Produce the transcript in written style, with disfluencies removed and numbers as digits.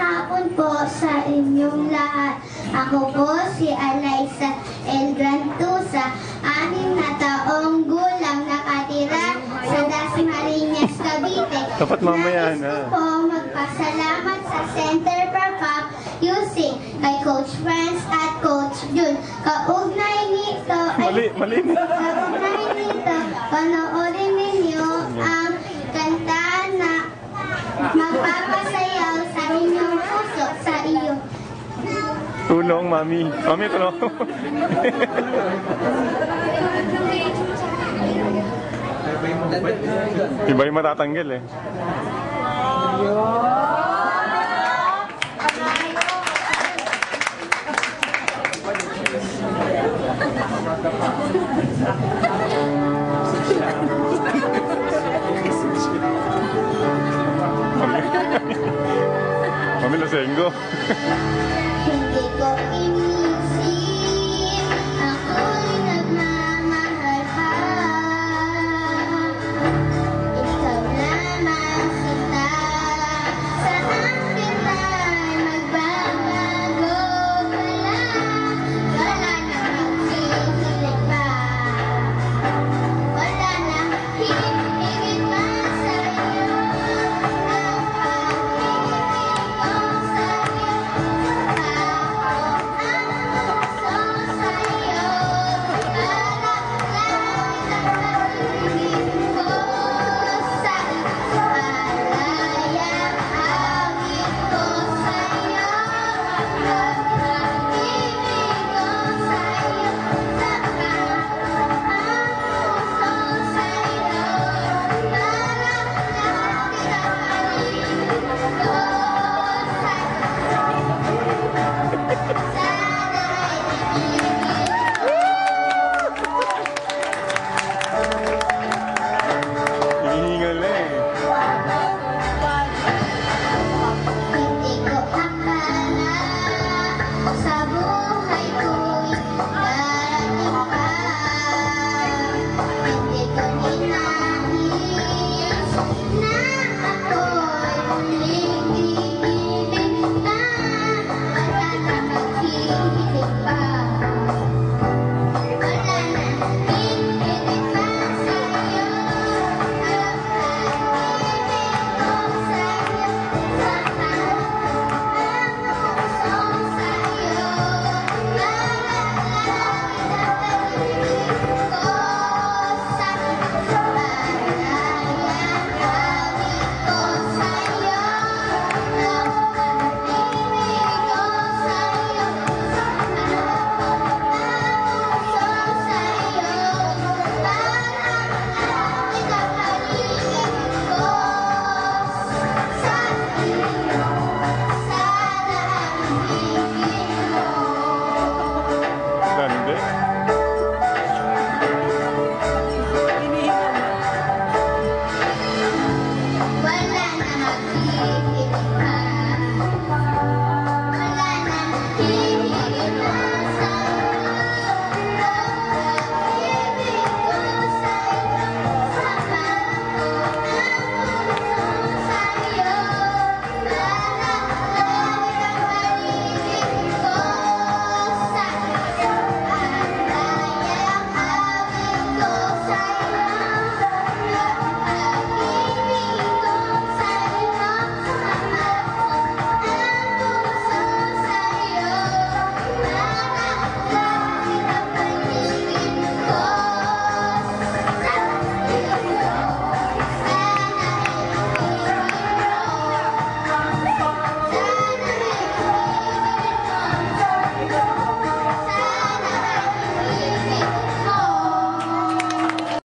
hapon po sa inyong lahat. Ako po si Alyssa El Grantusa, 6 na taong gulang, nakatira sa Dasmariñas, Cavite. Dapat mamaya Nais na. ko po magpasalamat sa Center for Pop Music kay Coach Franz at Coach Jun. Kaugnay nito panoorin ninyo ang kanta na magpapasayaw sa inyong puso, sa iyo. Tulong, mami. Mami, tulong. Iba yung matatanggal eh. Mami, lasenggo. Hindi ko